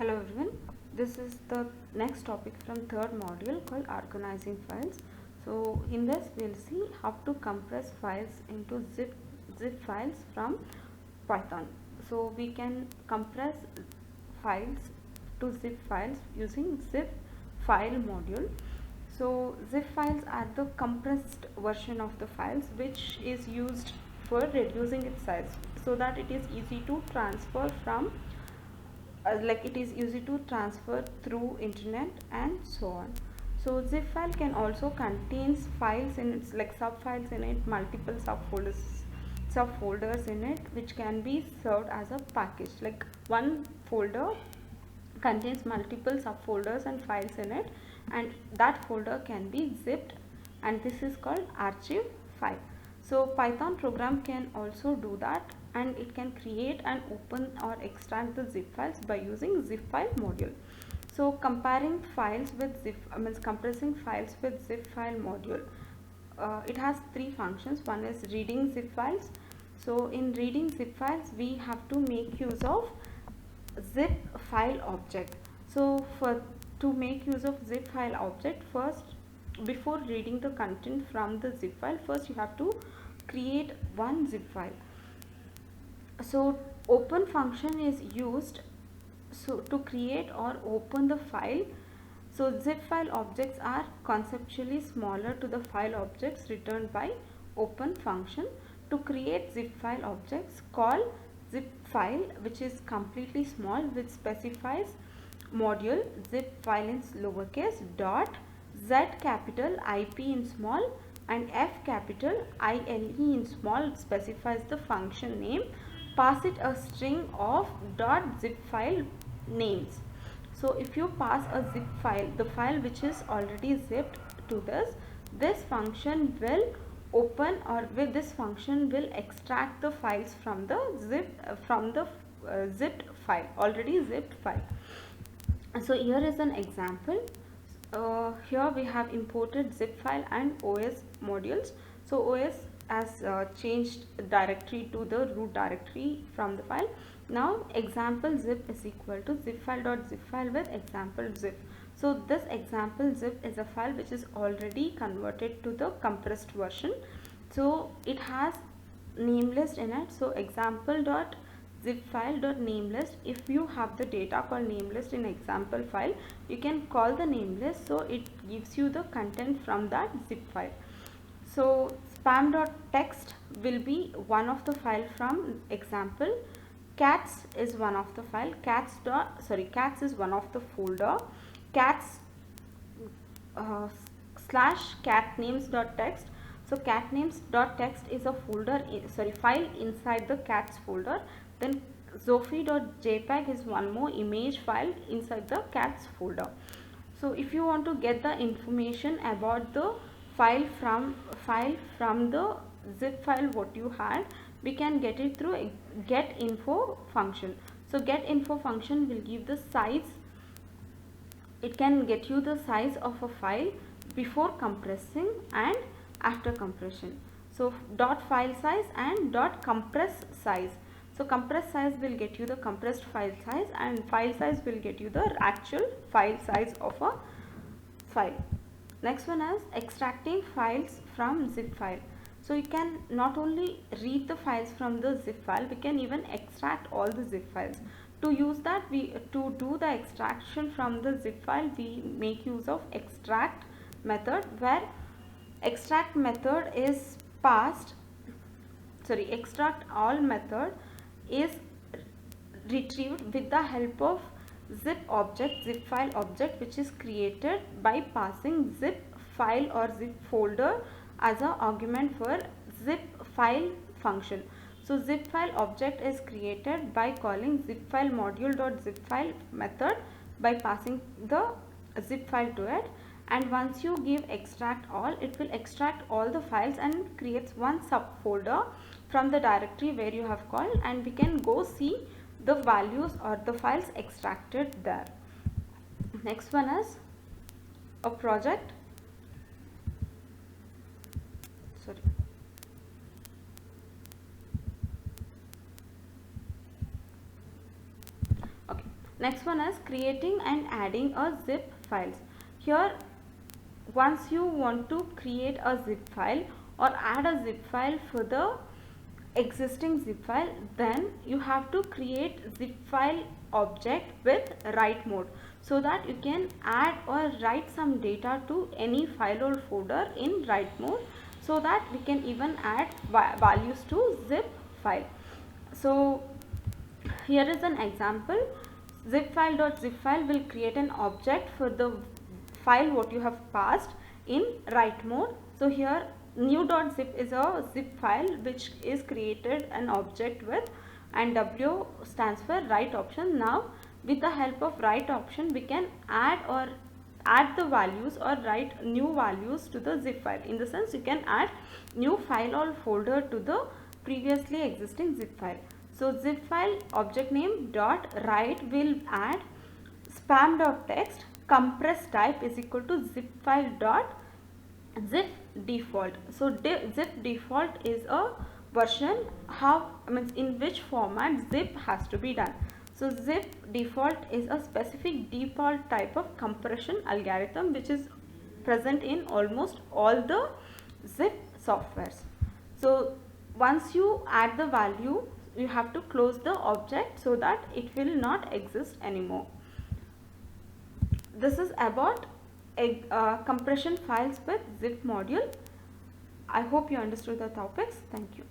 Hello everyone, this is the next topic from third module called organizing files. So in this we'll see how to compress files into zip files from Python. So we can compress files to zip files using zip file module. So zip files are the compressed version of the files which is used for reducing its size so that it is easy to transfer from it is easy to transfer through internet and so on. So zip file can also contains files in its subfiles in it, multiple subfolders in it, which can be served as a package. Like one folder contains multiple subfolders and files in it, and that folder can be zipped, and this is called archive file. So Python program can also do that, and it can create and open or extract the zip files by using zip file module. So comparing files with compressing files with zip file module, it has three functions. One is reading zip files. So in reading zip files we have to make use of zip file object. So to make use of zip file object, first, before reading the content from the zip file, first you have to create one zip file. So open function is used to create or open the file. So zip file objects are conceptually smaller to the file objects returned by open function. To create zip file objects, call zip file, which is completely small, which specifies module zip file in lowercase dot z capital IP in small and f capital ILE in small specifies the function name. Pass it a string of dot zip file names. So if you pass a zip file, the file which is already zipped to this function will open, or with this function will extract the files from the zipped file, already zipped file. So here is an example. Here we have imported zip file and OS modules. So OS has changed directory to the root directory from the file. Now example zip is equal to zip file dot zip file with example zip. So this example zip is a file which is already converted to the compressed version. So it has name list in it. So example dot zip file dot name list. If you have the data called name list in example file, you can call the name list, so it gives you the content from that zip file. So spam dot text will be one of the file from example. Cats is one of the file. Cats is one of the folder. Cats slash cat names dot text. So cat names dot text is a file inside the cats folder. Then zophie.jpg is one more image file inside the cats folder. So if you want to get the information about the file from the zip file what you had, we can get it through a get info function. So get info function will give the size. It can get you the size of a file before compressing and after compression. So dot file size and dot compress size. So compress size will get you the compressed file size, and file size will get you the actual file size of a file. Next one is extracting files from zip file. So you can not only read the files from the zip file, we can even extract all the zip files. To use that, to do the extraction from the zip file, we make use of extract method, where extract method is extract all method is retrieved with the help of zip file object, which is created by passing zip file or zip folder as an argument for zip file function. So zip file object is created by calling zip file module dot zip file method by passing the zip file to it. And once you give extract all, it will extract all the files and creates one subfolder from the directory where you have called, and we can go see the values or the files extracted there. Next one is a project. Next one is creating and adding a zip files. Here, once you want to create a zip file or add a zip file for the existing zip file, then you have to create zip file object with write mode, so that you can add or write some data to any file or folder in write mode, so that we can even add values to zip file. So here is an example. Zip file will create an object for the file what you have passed in write mode. So here new.zip is a zip file which is created an object with, and W stands for write option. Now with the help of write option we can add the values or write new values to the zip file. In the sense, you can add new file or folder to the previously existing zip file. So zip file object name dot write will add spam.txt compress type is equal to zip file dot zip default. So zip default is a version in which format zip has to be done. So zip default is a specific default type of compression algorithm which is present in almost all the zip softwares. So once you add the value, you have to close the object so that it will not exist anymore. This is about compression files with zip module. I hope you understood the topics. Thank you.